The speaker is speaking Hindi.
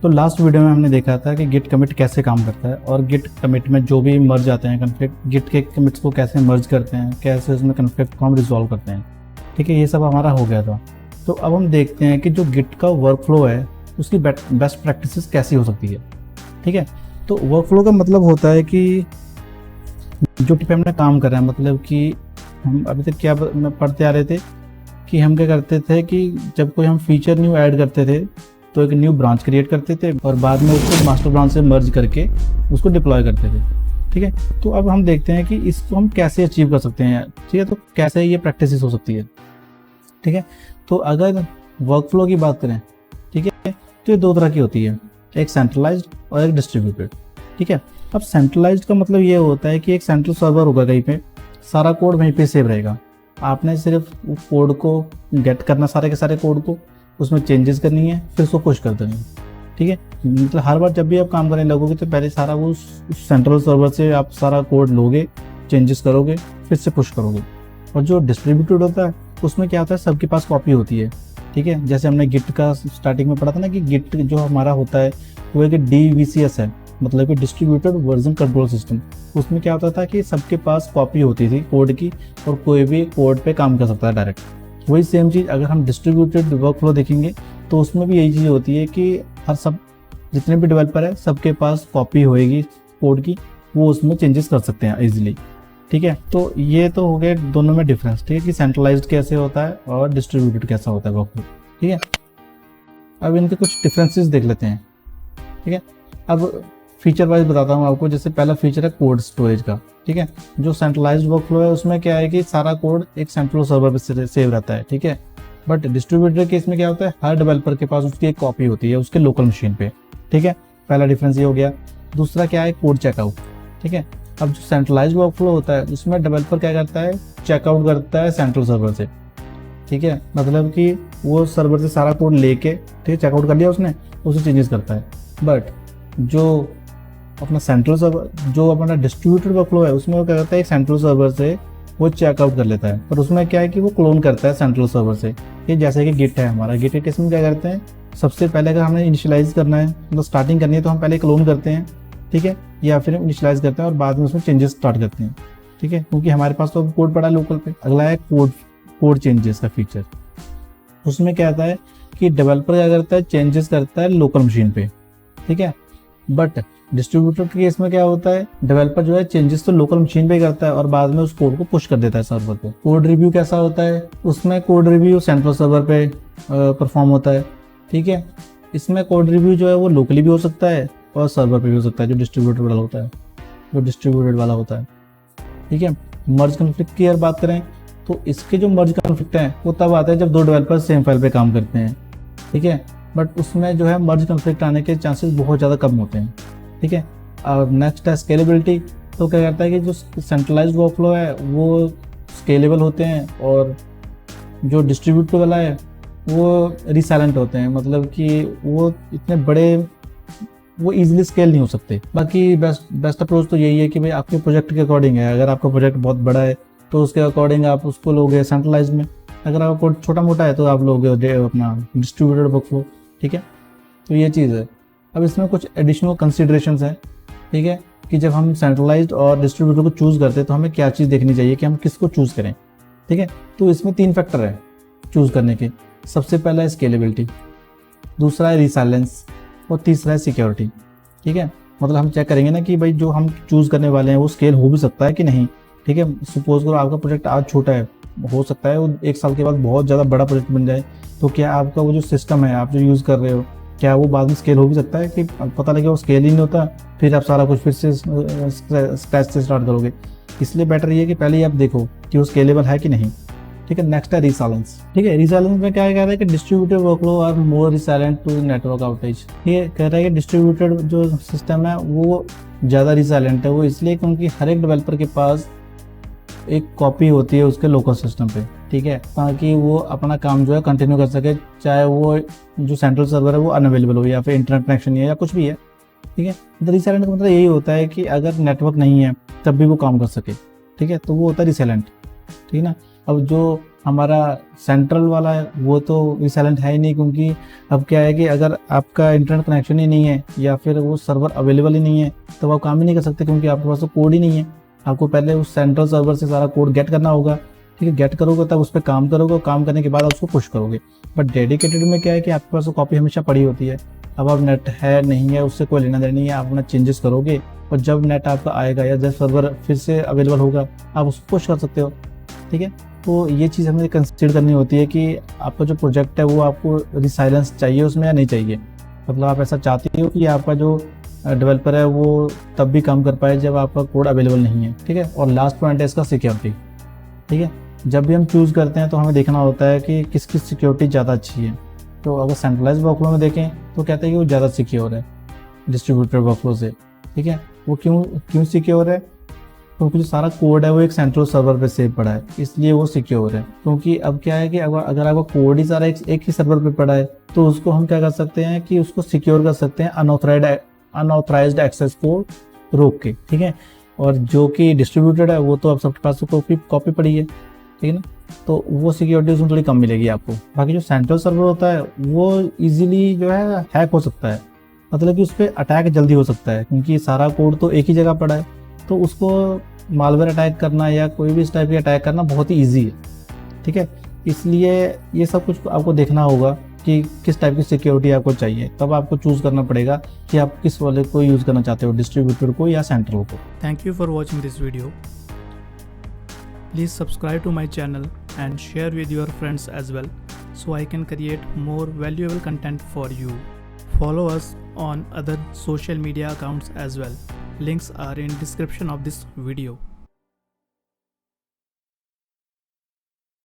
तो लास्ट वीडियो में हमने देखा था कि गिट कमिट कैसे काम करता है और गिट कमिट में जो भी मर्ज आते हैं कन्फ्लिक्ट, गिट के कमिट्स को कैसे मर्ज करते हैं, कैसे उसमें कन्फ्लिक्ट को हम रिजॉल्व करते हैं। ठीक है, ये सब हमारा हो गया था। तो अब हम देखते हैं कि जो गिट का वर्क फ्लो है उसकी बेस्ट प्रैक्टिसेस कैसी हो सकती है। ठीक है, तो वर्क फ्लो का मतलब होता है कि जो पे हमने काम कर रहे हैं, मतलब कि हम अभी तक क्या पढ़ते आ रहे थे कि हम क्या करते थे कि जब कोई हम फीचर न्यू ऐड करते थे तो एक न्यू ब्रांच क्रिएट करते थे और बाद में उसको मास्टर ब्रांच से मर्ज करके उसको डिप्लॉय करते थे। ठीक है, तो अब हम देखते हैं कि इसको हम कैसे अचीव कर सकते हैं। ठीक है, तो कैसे ये प्रैक्टिस हो सकती है। ठीक है, तो अगर वर्क फ्लो की बात करें, ठीक है, तो ये दो तरह की होती है, एक सेंट्रलाइज्ड और एक डिस्ट्रीब्यूटेड। ठीक है, अब सेंट्रलाइज्ड का मतलब ये होता है कि एक सेंट्रल सर्वर होगा कहीं पे, सारा कोड वहीं पे सेव रहेगा। आपने सिर्फ कोड को गेट करना, सारे के सारे कोड को, उसमें चेंजेस करनी है, फिर उसको पुश कर देनी है। ठीक है, मतलब हर बार जब भी आप काम करने लगोगे तो पहले सारा वो उस सेंट्रल सर्वर से आप सारा कोड लोगे, चेंजेस करोगे, फिर से पुश करोगे। और जो डिस्ट्रीब्यूटेड होता है उसमें क्या होता है, सबके पास कॉपी होती है। ठीक है, जैसे हमने गिट का स्टार्टिंग में पढ़ा था ना कि गिट जो हमारा होता है वो एक DVCS है, मतलब कि डिस्ट्रीब्यूटेड वर्जन कंट्रोल सिस्टम। उसमें क्या होता था कि सबके पास कॉपी होती थी कोड की और कोई भी कोड पे काम कर सकता है डायरेक्ट। वही सेम चीज़ अगर हम डिस्ट्रीब्यूटेड वर्क फ्लो देखेंगे तो उसमें भी यही चीज़ होती है कि हर सब जितने भी डेवलपर है सबके पास कॉपी होएगी कोड की, वो उसमें चेंजेस कर सकते हैं इजीली। ठीक है, तो ये तो हो गए दोनों में डिफरेंस। ठीक है, कि सेंट्रलाइज्ड कैसे होता है और डिस्ट्रीब्यूटेड कैसा होता है वर्क फ्लो। ठीक है, अब इनके कुछ डिफरेंसेस देख लेते हैं। ठीक है, अब फीचर वाइज बताता हूँ आपको। जैसे पहला फीचर है कोड स्टोरेज का। ठीक है, जो सेंट्रलाइज्ड वर्क फ्लो है उसमें क्या है कि सारा कोड एक सेंट्रल सर्वर पे सेव रहता है। ठीक है, बट डिस्ट्रीब्यूटेड केस में क्या होता है, हर डेवलपर के पास उसकी एक कॉपी होती है उसके लोकल मशीन पे। ठीक है, पहला डिफरेंस ये हो गया। दूसरा क्या है, कोड चेकआउट। ठीक है, अब जो सेंट्रलाइज्ड वर्क फ्लो होता है उसमें डेवलपर क्या करता है, चेकआउट करता है सेंट्रल सर्वर से। ठीक है, मतलब कि वो सर्वर से सारा कोड लेके, ठीक है, चेकआउट कर लिया उसने, उसे चेंजेस करता है। बट जो अपना सेंट्रल सर्वर, जो अपना डिस्ट्रीब्यूटेड वर्कफ्लो है उसमें वो क्या करता है, एक सेंट्रल सर्वर से वो चेकआउट कर लेता है, पर उसमें क्या है कि वो क्लोन करता है सेंट्रल सर्वर से। ये जैसे कि गिट है हमारा, गिट के केस में क्या करते हैं, सबसे पहले अगर हमें इनिशियलाइज करना है, मतलब स्टार्टिंग करनी है, तो हम पहले क्लोन करते हैं। ठीक है, या फिर हम इनिशियलाइज करते हैं और बाद में उसमें चेंजेस स्टार्ट करते हैं। ठीक है, क्योंकि हमारे पास तो कोड पड़ा है लोकल पे। अगला है कोड चेंजेस का फीचर। उसमें क्या आता है कि डेवलपर क्या करता है, चेंजेस करता है लोकल मशीन पे। ठीक है, बट डिस्ट्रीब्यूटेड के केस में क्या होता है, डेवलपर जो है चेंजेस तो लोकल मशीन पे करता है और बाद में उस कोड को पुश कर देता है सर्वर पे। कोड रिव्यू कैसा होता है, उसमें कोड रिव्यू सेंट्रल सर्वर पे परफॉर्म होता है। ठीक है, इसमें कोड रिव्यू जो है वो लोकली भी हो सकता है और सर्वर पे भी हो सकता है, जो डिस्ट्रीब्यूटेड वाला होता है। ठीक है, मर्ज कन्फ्लिक्ट की अगर बात करें तो इसके जो मर्ज कन्फ्लिक्ट हैं वो तब आता है जब दो डेवलपर सेम फाइल पे काम करते हैं। ठीक है, बट उसमें जो है मर्ज कन्फ्लिक्ट आने के चांसेस बहुत ज़्यादा कम होते हैं। ठीक है, और नेक्स्ट है स्केलेबिलिटी। तो क्या करता है कि जो सेंट्रलाइज्ड वर्कफ्लो है वो स्केलेबल होते हैं और जो डिस्ट्रीब्यूटेड वाला है वो रिसाइलेंट होते हैं, मतलब कि वो इतने बड़े, वो इजीली स्केल नहीं हो सकते। बाकी बेस्ट अप्रोच तो यही है कि भाई आपके प्रोजेक्ट के अकॉर्डिंग है। अगर आपका प्रोजेक्ट बहुत बड़ा है तो उसके अकॉर्डिंग आप उसको लोगे सेंट्रलाइज्ड में, अगर आपका छोटा मोटा है तो आप लोगे अपना डिस्ट्रीब्यूटेड वर्कफ्लो। ठीक है, तो ये चीज़ है। अब इसमें कुछ एडिशनल कंसिडरेशंस हैं। ठीक है, कि जब हम सेंट्रलाइज्ड और डिस्ट्रीब्यूटेड को चूज़ करते हैं तो हमें क्या चीज़ देखनी चाहिए कि हम किसको चूज़ करें। ठीक है, तो इसमें 3 फैक्टर है चूज़ करने के। सबसे पहला है स्केलेबिलिटी, दूसरा है रिसाइलेंस और तीसरा है सिक्योरिटी। ठीक है, मतलब हम चेक करेंगे ना कि भाई जो हम चूज़ करने वाले हैं वो स्केल हो भी सकता है कि नहीं। ठीक है, सपोज करो आपका प्रोजेक्ट आज छोटा है, हो सकता है वो 1 साल के बाद बहुत ज़्यादा बड़ा प्रोजेक्ट बन जाए, तो क्या आपका वो जो सिस्टम है आप जो यूज़ कर रहे हो, क्या वो बाद में स्केल हो भी सकता है कि पता लगे वो स्केल ही नहीं होता, फिर आप सारा कुछ फिर से स्क्रैच से स्टार्ट करोगे। इसलिए बेटर ये है कि पहले ही आप देखो कि वो स्केलेबल है कि नहीं। ठीक है, नेक्स्ट है रिसाइलेंस। ठीक है, रिसाइलेंस में क्या कह रहा है कि distributed workflow are more resilient to network outage. ये कह रहा है कि डिस्ट्रीब्यूटेड जो सिस्टम है वो ज़्यादा रिसाइलेंट है। वो इसलिए क्योंकि हर एक डेवलपर के पास एक कॉपी होती है उसके लोकल सिस्टम पे। ठीक है, ताकि वो अपना काम जो है कंटिन्यू कर सके, चाहे वो जो सेंट्रल सर्वर है वो अनअवेलेबल हो या फिर इंटरनेट कनेक्शन नहीं है या कुछ भी है। ठीक है, तो रिसाइलेंट का मतलब यही होता है कि अगर नेटवर्क नहीं है तब भी वो काम कर सके। ठीक है, तो वो होता है रिसाइलेंट। ठीक है ना, अब जो हमारा सेंट्रल वाला है वो तो रिसाइलेंट है ही नहीं, क्योंकि अब क्या है कि अगर आपका इंटरनेट कनेक्शन ही नहीं है या फिर वो सर्वर अवेलेबल ही नहीं है तो आप काम ही नहीं कर सकते, क्योंकि आपके पास तो कोड ही नहीं है। आपको पहले उस सेंट्रल सर्वर से सारा कोड गेट करना होगा, ठीक है। गेट करोगे तब उस पर काम करोगे, और काम करने के बाद उसको पुश करोगे। बट डेडिकेटेड में क्या है कि आपके पास वो कॉपी हमेशा पड़ी होती है। अब आप नेट है नहीं है उससे कोई लेना देना नहीं है, आप अपना चेंजेस करोगे और जब नेट आपका आएगा या जब सर्वर फिर से अवेलेबल होगा आप उसको पुश कर सकते हो, ठीक है। तो ये चीज़ हमें कंसिडर करनी होती है कि आपका जो प्रोजेक्ट है वो आपको रिसाइलेंस चाहिए उसमें या नहीं चाहिए। मतलब आप ऐसा चाहते हो कि आपका जो डेवलपर है वो तब भी काम कर पाए जब आपका कोड अवेलेबल नहीं है, ठीक है। और लास्ट पॉइंट है इसका सिक्योरिटी, ठीक है। जब भी हम चूज़ करते हैं तो हमें देखना होता है कि किसकी सिक्योरिटी ज़्यादा अच्छी है। तो अगर सेंट्रलाइज वर्कफ्लो में देखें तो कहते हैं कि वो ज़्यादा सिक्योर है डिस्ट्रीब्यूटेड वर्कफ्लो से, ठीक है। वो क्यों सिक्योर है? क्योंकि जो सारा कोड है वो एक सेंट्रल सर्वर पे सेव पड़ा है, इसलिए वो सिक्योर है। क्योंकि अब क्या है कि अगर आपका कोड ही सारा एक ही सर्वर पे पड़ा है तो उसको हम क्या कर सकते हैं कि उसको सिक्योर कर सकते हैं अनऑथराइज्ड एक्सेस को रोक के, ठीक है। और जो कि डिस्ट्रीब्यूटेड है वो तो अब सबके पास कॉपी पड़ी है, ठीक है ना। तो वो सिक्योरिटी उसमें थोड़ी कम मिलेगी आपको। बाकी जो सेंट्रल सर्वर होता है वो इजीली जो है हैक हो सकता है, मतलब कि उस पर अटैक जल्दी हो सकता है, क्योंकि सारा कोड तो एक ही जगह पड़ा है। तो उसको मालवेयर अटैक करना या कोई भी इस टाइप की अटैक करना बहुत ही ईजी है, ठीक है। इसलिए ये सब कुछ आपको देखना होगा कि किस टाइप की सिक्योरिटी आपको चाहिए, तब आपको चूज़ करना पड़ेगा कि आप किस वाले को यूज़ करना चाहते हो, डिस्ट्रीब्यूटर को या सेंट्रल को। Thank you for watching this video. Please subscribe to my channel and share with your friends as well, so I can create more valuable content for you. Follow us on other social media accounts as well. Links are in description of this video.